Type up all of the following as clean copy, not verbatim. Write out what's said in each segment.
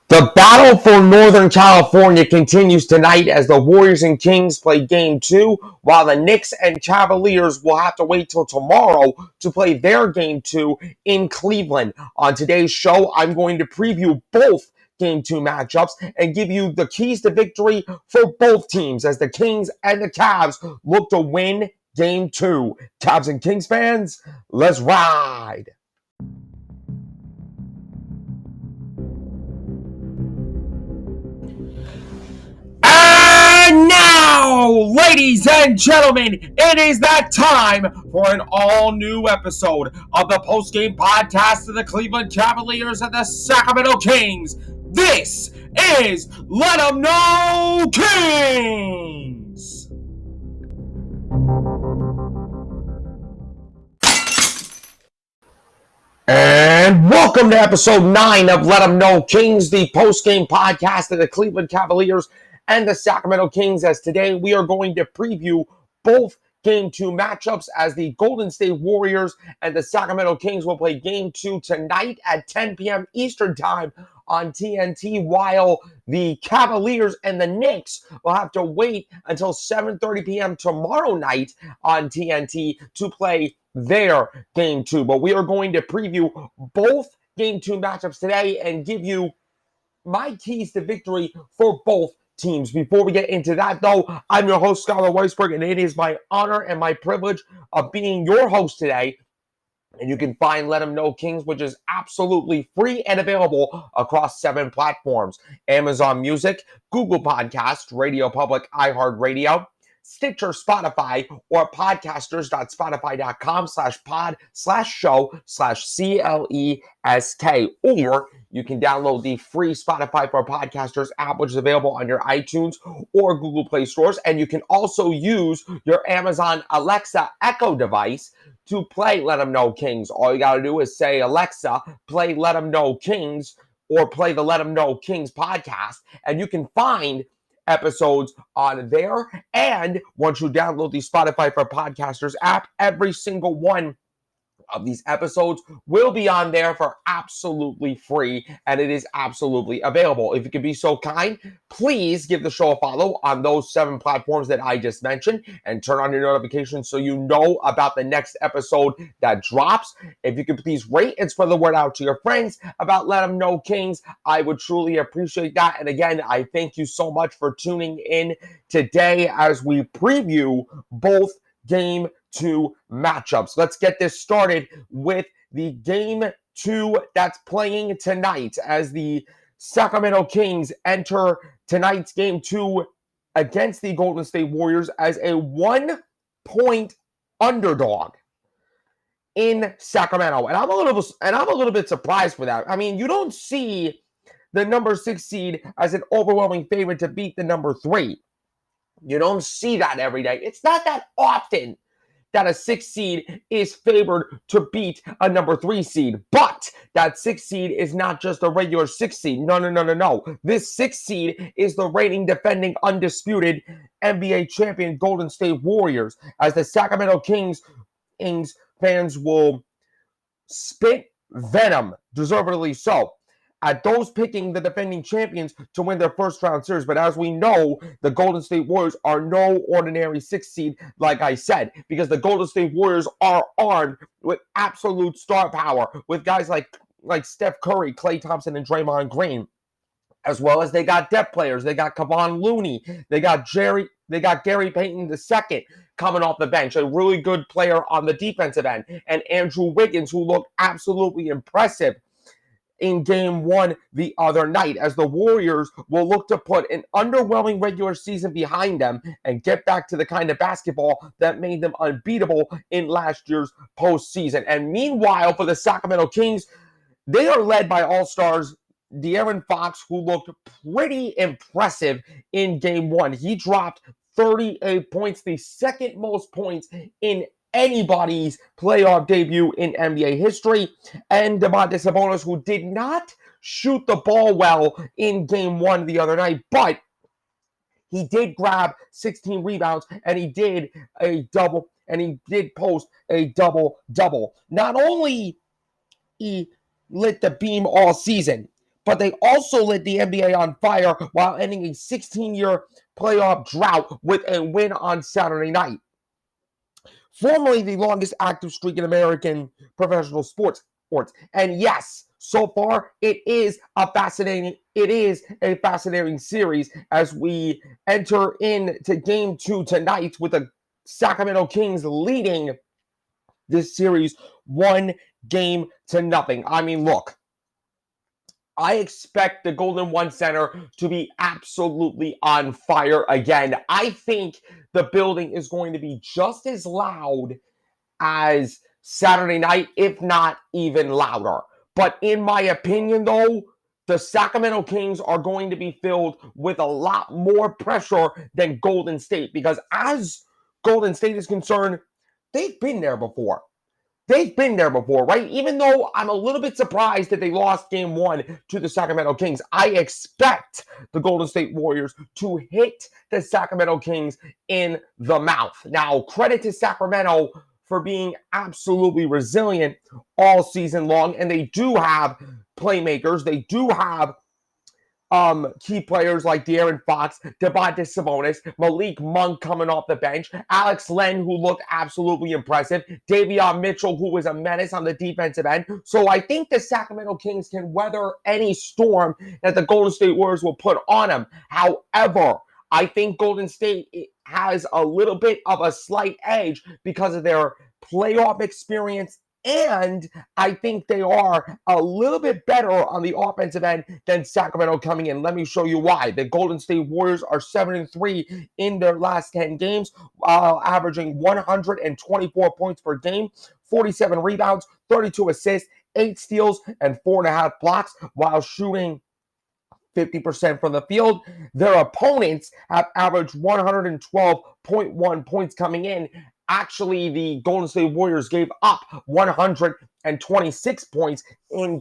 The battle for Northern California continues tonight as the Warriors and Kings play Game 2, while the Knicks and Cavaliers will have to wait till tomorrow to play their Game 2 in Cleveland. On today's show, I'm going to preview both Game 2 matchups and give you the keys to victory for both teams as the Kings and the Cavs look to win Game 2. Cavs and Kings fans, let's ride! And now, ladies and gentlemen, it is that time for an all-new episode of the post-game podcast of the Cleveland Cavaliers and the Sacramento Kings. This is Let 'Em Know Kings! And welcome to episode 9 of Let 'Em Know Kings, the post-game podcast of the Cleveland Cavaliers and the Sacramento Kings, as today we are going to preview both Game 2 matchups as the Golden State Warriors and the Sacramento Kings will play Game 2 tonight at 10 p.m. Eastern Time on TNT, while the Cavaliers and the Knicks will have to wait until 7:30 p.m. tomorrow night on TNT to play their Game 2. But we are going to preview both Game 2 matchups today and give you my keys to victory for both teams. Before we get into that, though, I'm your host, Skylar Weisberg, and it is my honor and my privilege of being your host today. And you can find Let 'Em Know Kings, which is absolutely free and available across 7 platforms: Amazon Music, Google Podcasts, Radio Public, iHeartRadio, Stitcher, Spotify, or podcasters.spotify.com/pod/show/CLESK. Or you can download the free Spotify for Podcasters app, which is available on your iTunes or Google Play stores. And you can also use your Amazon Alexa Echo device to play Let 'Em Know Kings. All you got to do is say, Alexa, play Let 'Em Know Kings, or play the Let 'Em Know Kings podcast, and you can find episodes on there. And once you download the Spotify for Podcasters app, every single one of these episodes will be on there for absolutely free, and it is absolutely available. If you could be so kind, please give the show a follow on those 7 platforms that I just mentioned and turn on your notifications so you know about the next episode that drops. If you could please rate and spread the word out to your friends about Let 'Em Know Kings, I would truly appreciate that. And again, I thank you so much for tuning in today as we preview both Game 2 matchups. Let's get this started with the Game 2 that's playing tonight as the Sacramento Kings enter tonight's Game 2 against the Golden State Warriors as a 1-point underdog in Sacramento. And I'm a little bit surprised for that. I mean, you don't see the number 6 seed as an overwhelming favorite to beat the number 3. You don't see that every day. It's not that often that a 6 seed is favored to beat a number 3 seed. But that 6 seed is not just a regular 6 seed. No. This 6 seed is the reigning, defending, undisputed NBA champion Golden State Warriors, as the Sacramento Kings fans will spit venom, deservedly so, at those picking the defending champions to win their first round series. But as we know, the Golden State Warriors are no ordinary 6 seed, like I said, because the Golden State Warriors are armed with absolute star power, with guys like Steph Curry, Klay Thompson, and Draymond Green, as well as they got depth players. They got Kevon Looney. They got Gary Payton II coming off the bench, a really good player on the defensive end, and Andrew Wiggins, who looked absolutely impressive in Game 1 the other night, as the Warriors will look to put an underwhelming regular season behind them and get back to the kind of basketball that made them unbeatable in last year's postseason. And meanwhile, for the Sacramento Kings, they are led by all-stars De'Aaron Fox, who looked pretty impressive in Game 1. He dropped 38 points, the second most points in anybody's playoff debut in NBA history. And Domantas Sabonis, who did not shoot the ball well in Game 1 the other night, but he did grab 16 rebounds, and he did post a double-double. Not only he lit the beam all season, but they also lit the NBA on fire while ending a 16-year playoff drought with a win on Saturday night. Formerly the longest active streak in American professional sports. And yes, so far it is a fascinating series as we enter into game 2 tonight with the Sacramento Kings leading this series 1-0. I mean, look, I expect the Golden One Center to be absolutely on fire again. I think the building is going to be just as loud as Saturday night, if not even louder. But in my opinion, though, the Sacramento Kings are going to be filled with a lot more pressure than Golden State, because as Golden State is concerned, they've been there before. Right? Even though I'm a little bit surprised that they lost game 1 to the Sacramento Kings, I expect the Golden State Warriors to hit the Sacramento Kings in the mouth. Now, credit to Sacramento for being absolutely resilient all season long, and they do have playmakers. They do have key players like De'Aaron Fox, Domantas Sabonis, Malik Monk coming off the bench, Alex Len, who looked absolutely impressive, Davion Mitchell, who was a menace on the defensive end. So I think the Sacramento Kings can weather any storm that the Golden State Warriors will put on them. However, I think Golden State has a little bit of a slight edge because of their playoff experience, and I think they are a little bit better on the offensive end than Sacramento coming in. Let me show you why. The Golden State Warriors are 7-3 in their last 10 games, averaging 124 points per game, 47 rebounds, 32 assists, 8 steals, and 4.5 blocks, while shooting 50% from the field. Their opponents have averaged 112.1 points coming in. Actually, the Golden State Warriors gave up 126 points in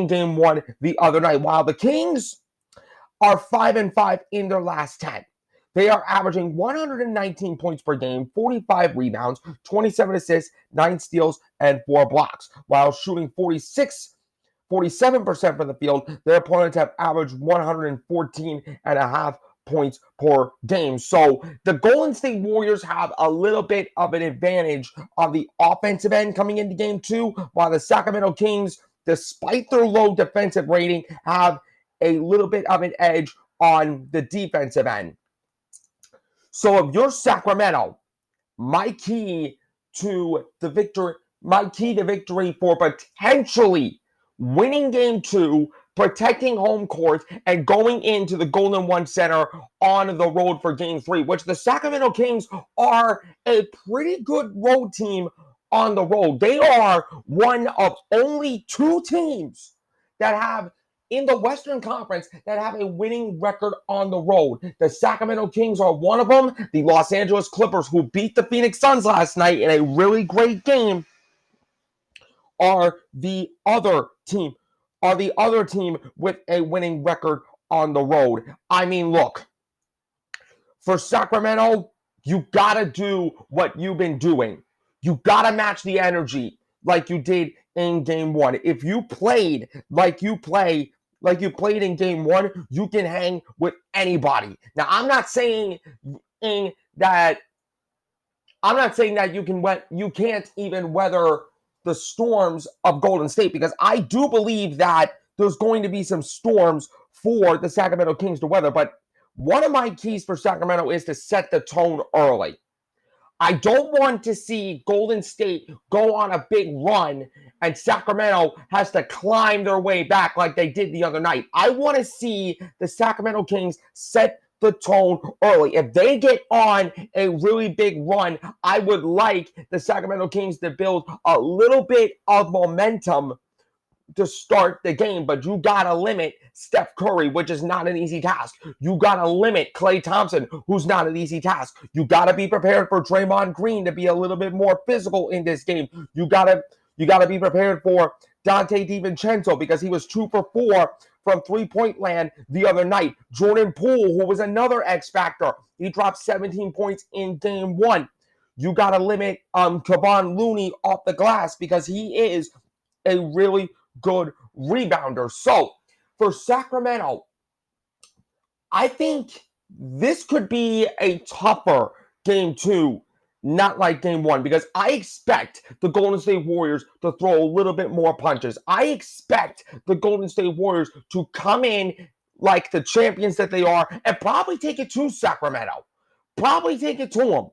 game 1 the other night, while the Kings are 5-5 in their last 10. They are averaging 119 points per game, 45 rebounds, 27 assists, 9 steals, and 4 blocks, while shooting 47% from the field. Their opponents have averaged 114.5 points per game. So the Golden State Warriors have a little bit of an advantage on the offensive end coming into game 2, while the Sacramento Kings, despite their low defensive rating, have a little bit of an edge on the defensive end. So if you're Sacramento, my key to victory for potentially winning game 2, protecting home court, and going into the Golden One Center on the road for game 3, which the Sacramento Kings are a pretty good road team on the road. They are one of only 2 teams that have in the Western Conference that have a winning record on the road. The Sacramento Kings are one of them. The Los Angeles Clippers, who beat the Phoenix Suns last night in a really great game, are the other team with a winning record on the road. I mean, look, for Sacramento, you got to do what you've been doing. You got to match the energy like you did in game 1. If you played like you played in game 1, you can hang with anybody. Now, I'm not saying that you can't even weather the storms of Golden State, because I do believe that there's going to be some storms for the Sacramento Kings to weather. But one of my keys for Sacramento is to set the tone early. I don't want to see Golden State go on a big run and Sacramento has to climb their way back like they did the other night. I want to see the Sacramento Kings set the tone early. If they get on a really big run, I would like the Sacramento Kings to build a little bit of momentum to start the game, but you gotta limit Steph Curry, which is not an easy task. You gotta limit Klay Thompson, who's not an easy task. You gotta be prepared for Draymond Green to be a little bit more physical in this game. You gotta be prepared for Dante DiVincenzo, because he was 2 for 4 from three-point land the other night. Jordan Poole, who was another X factor, he dropped 17 points in game 1. You gotta limit Kevon Looney off the glass, because he is a really good rebounder. So for Sacramento, I think this could be a tougher game 2, not like game 1, because I expect the Golden State Warriors to throw a little bit more punches. I expect the Golden State Warriors to come in like the champions that they are and probably take it to Sacramento. Probably take it to them.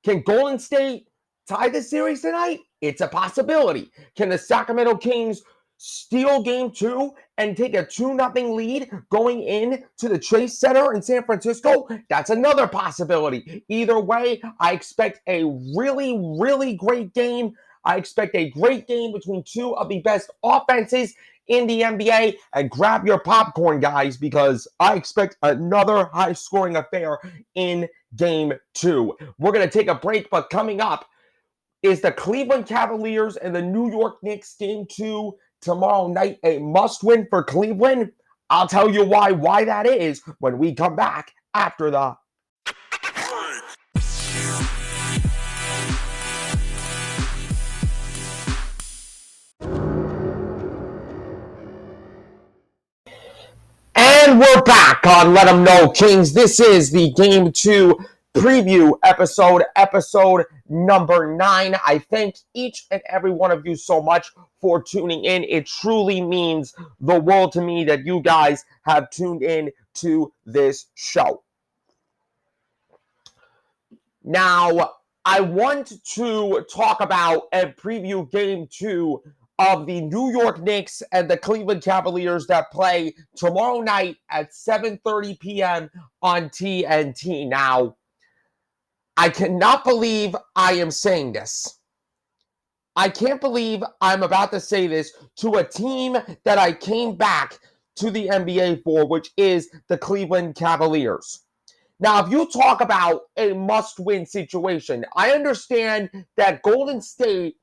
Can Golden State tie the series tonight? It's a possibility. Can the Sacramento Kings steal game 2 and take a 2-0 lead going in to the Chase Center in San Francisco? That's another possibility. Either way, I expect a really, really great game. I expect a great game between two of the best offenses in the NBA. And grab your popcorn, guys, because I expect another high-scoring affair in game 2. We're going to take a break, but coming up is the Cleveland Cavaliers and the New York Knicks game 2 tomorrow night, a must-win for Cleveland. I'll tell you why that is when we come back after the And we're back on Let 'Em Know Kings. This is the Game 2 preview episode number 9. I thank each and every one of you so much for tuning in. It truly means the world to me that you guys have tuned in to this show. Now, I want to talk about and preview Game 2 of the New York Knicks and the Cleveland Cavaliers that play tomorrow night at 7:30 p.m. on TNT. Now, I cannot believe I am saying this. I can't believe I'm about to say this to a team that I came back to the NBA for, which is the Cleveland Cavaliers. Now, if you talk about a must-win situation, I understand that Golden State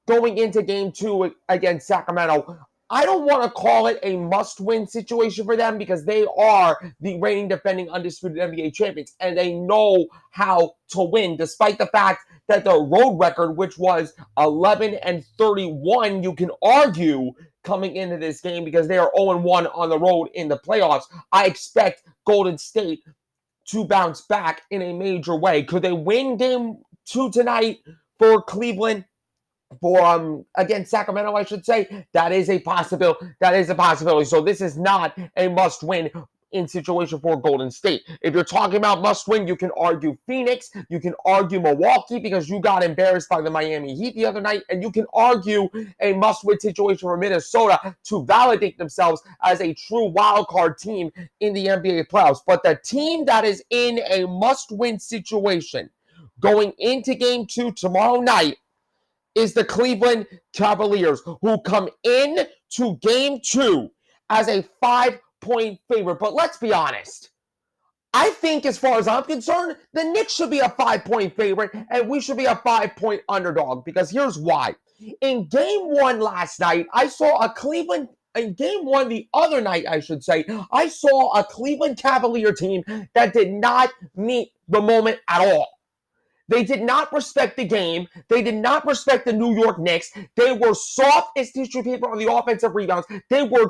going into Game 2 against Sacramento, I don't want to call it a must-win situation for them because they are the reigning defending undisputed NBA champions, and they know how to win, despite the fact that their road record, which was 11-31, you can argue coming into this game because they are 0-1 on the road in the playoffs. I expect Golden State to bounce back in a major way. Could they win Game 2 tonight for Cleveland? For against Sacramento, I should say, that is a possibility. So this is not a must-win in situation for Golden State. If you're talking about must-win, you can argue Phoenix, you can argue Milwaukee because you got embarrassed by the Miami Heat the other night, and you can argue a must-win situation for Minnesota to validate themselves as a true wild card team in the NBA playoffs. But the team that is in a must-win situation going into Game 2 tomorrow night is the Cleveland Cavaliers, who come in to Game 2 as a 5-point favorite. But let's be honest. I think, as far as I'm concerned, the Knicks should be a 5-point favorite, and we should be a 5-point underdog, because here's why. In Game 1 last night, I saw in Game 1 the other night, I should say, I saw a Cleveland Cavalier team that did not meet the moment at all. They did not respect the game. They did not respect the New York Knicks. They were soft as tissue paper on the offensive rebounds. They were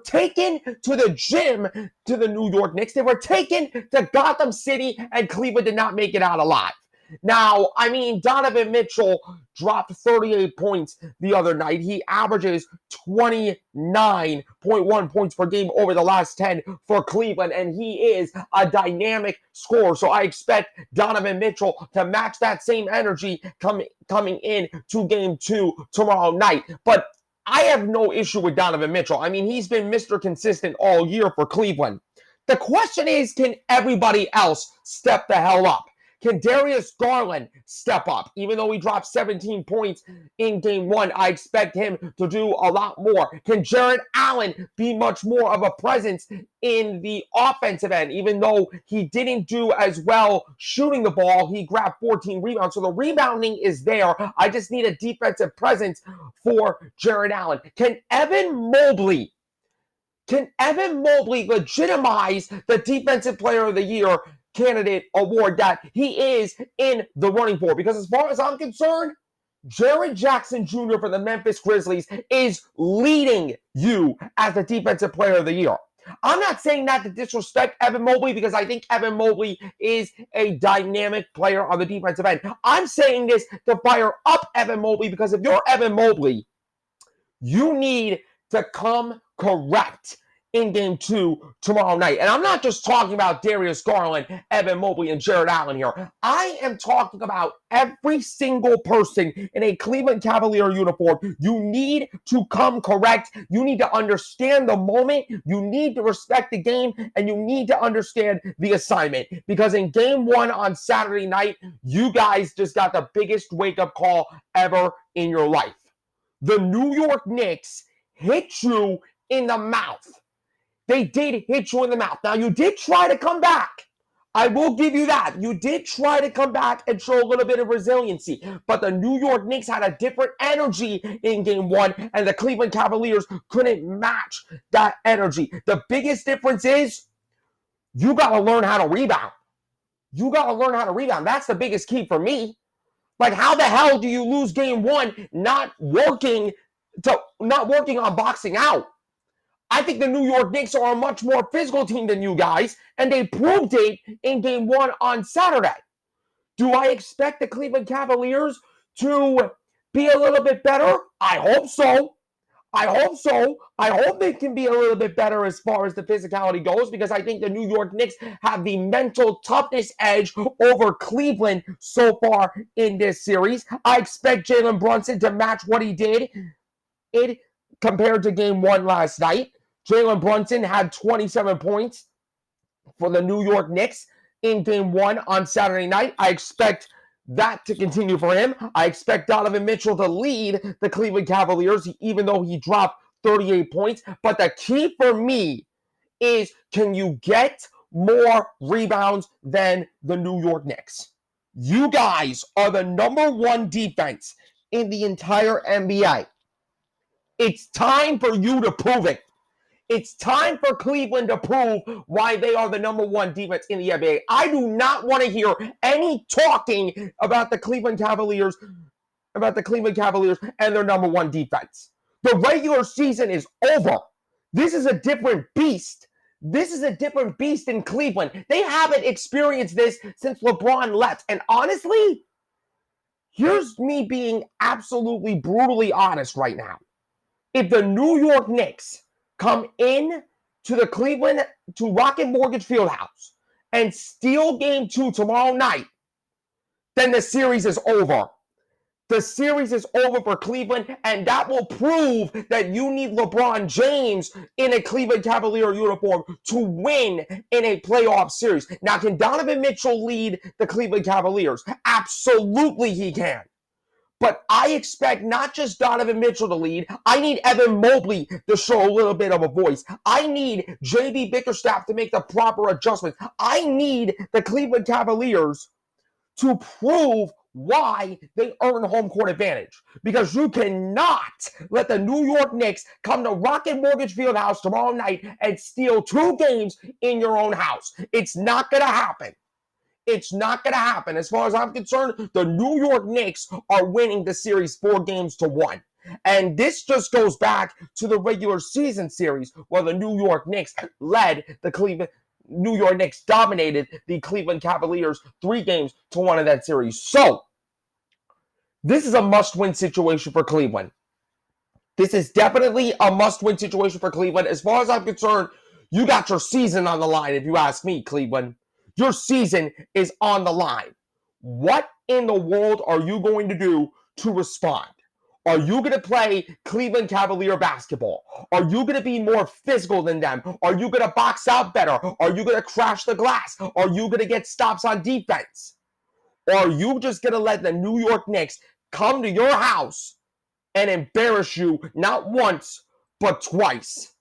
taken to the gym to the New York Knicks. They were taken to Gotham City, and Cleveland did not make it out alive. Now, I mean, Donovan Mitchell dropped 38 points the other night. He averages 29.1 points per game over the last 10 for Cleveland, and he is a dynamic scorer. So I expect Donovan Mitchell to match that same energy coming in to Game 2 tomorrow night. But I have no issue with Donovan Mitchell. I mean, he's been Mr. Consistent all year for Cleveland. The question is, can everybody else step the hell up? Can Darius Garland step up? Even though he dropped 17 points in Game 1, I expect him to do a lot more. Can Jarrett Allen be much more of a presence in the offensive end? Even though he didn't do as well shooting the ball, he grabbed 14 rebounds. So the rebounding is there. I just need a defensive presence for Jarrett Allen. Can Evan Mobley legitimize the Defensive Player of the Year candidate award that he is in the running for? Because as far as I'm concerned, Jaren Jackson Jr. for the Memphis Grizzlies is leading you as the Defensive Player of the Year. I'm not saying that to disrespect Evan Mobley because I think Evan Mobley is a dynamic player on the defensive end. I'm saying this to fire up Evan Mobley because if you're Evan Mobley, you need to come correct in Game 2 tomorrow night. And I'm not just talking about Darius Garland, Evan Mobley, and Jared Allen here. I am talking about every single person in a Cleveland Cavalier uniform. You need to come correct. You need to understand the moment. You need to respect the game, and you need to understand the assignment. Because in Game 1 on Saturday night, you guys just got the biggest wake-up call ever in your life. The New York Knicks hit you in the mouth. They did hit you in the mouth. Now, you did try to come back. I will give you that. You did try to come back and show a little bit of resiliency. But the New York Knicks had a different energy in Game 1, and the Cleveland Cavaliers couldn't match that energy. The biggest difference is you got to learn how to rebound. You got to learn how to rebound. That's the biggest key for me. Like, how the hell do you lose Game 1 not working on boxing out? I think the New York Knicks are a much more physical team than you guys, and they proved it in Game 1 on Saturday. Do I expect the Cleveland Cavaliers to be a little bit better? I hope so. I hope they can be a little bit better as far as the physicality goes, because I think the New York Knicks have the mental toughness edge over Cleveland so far in this series. I expect Jalen Brunson to match what he did compared to Game 1 last night. Jalen Brunson had 27 points for the New York Knicks in Game 1 on Saturday night. I expect that to continue for him. I expect Donovan Mitchell to lead the Cleveland Cavaliers, even though he dropped 38 points. But the key for me is, can you get more rebounds than the New York Knicks? You guys are the number 1 defense in the entire NBA. It's time for you to prove it. It's time for Cleveland to prove why they are the number 1 defense in the NBA. I do not want to hear any talking about the Cleveland Cavaliers and their number 1 defense. The regular season is over. This is a different beast. This is a different beast in Cleveland. They haven't experienced this since LeBron left. And honestly, here's me being absolutely brutally honest right now. If the New York Knicks come in to Rocket Mortgage Fieldhouse and steal Game 2 tomorrow night, then the series is over. The series is over for Cleveland, and that will prove that you need LeBron James in a Cleveland Cavalier uniform to win in a playoff series. Now, can Donovan Mitchell lead the Cleveland Cavaliers? Absolutely he can. But I expect not just Donovan Mitchell to lead. I need Evan Mobley to show a little bit of a voice. I need J.B. Bickerstaff to make the proper adjustments. I need the Cleveland Cavaliers to prove why they earn home court advantage. Because you cannot let the New York Knicks come to Rocket Mortgage Fieldhouse tomorrow night and steal 2 games in your own house. It's not going to happen. It's not going to happen. As far as I'm concerned, the New York Knicks are winning the series 4-1. And this just goes back to the regular season series where the New York Knicks dominated the Cleveland Cavaliers 3-1 in that series. So, this is a must-win situation for Cleveland. This is definitely a must-win situation for Cleveland. As far as I'm concerned, you got your season on the line, if you ask me, Cleveland. Your season is on the line. What in the world are you going to do to respond? Are you going to play Cleveland Cavalier basketball? Are you going to be more physical than them? Are you going to box out better? Are you going to crash the glass? Are you going to get stops on defense? Or are you just going to let the New York Knicks come to your house and embarrass you not once, but twice?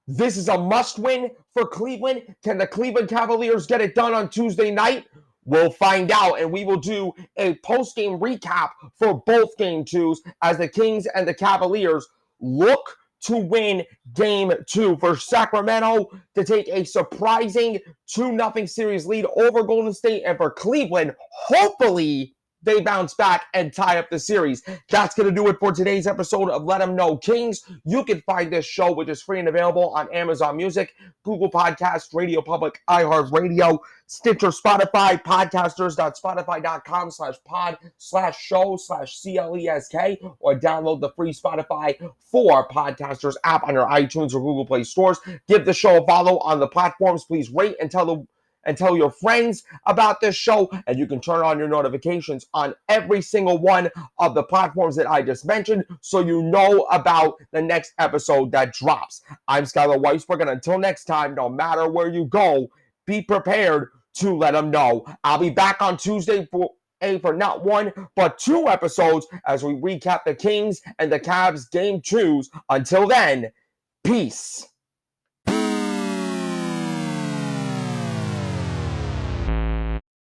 This is a must-win for Cleveland. Can the Cleveland Cavaliers get it done on Tuesday night? We'll find out, and we will do a post-game recap for both Game 2s as the Kings and the Cavaliers look to win Game 2 for Sacramento to take a surprising 2-0 series lead over Golden State, and for Cleveland, hopefully, they bounce back and tie up the series. That's going to do it for today's episode of Let 'Em Know Kings. You can find this show, which is free and available on Amazon Music, Google Podcasts, Radio Public, iHeartRadio, Stitcher, Spotify, podcasters.spotify.com/pod/show/CLESK, or download the free Spotify for Podcasters app on your iTunes or Google Play stores. Give the show a follow on the platforms. Please rate and tell your friends about this show, and you can turn on your notifications on every single one of the platforms that I just mentioned so you know about the next episode that drops. I'm Skylar Weisberg, and until next time, no matter where you go, be prepared to let them know. I'll be back on Tuesday for not one, but 2 episodes as we recap the Kings and the Cavs Game 2s. Until then, peace.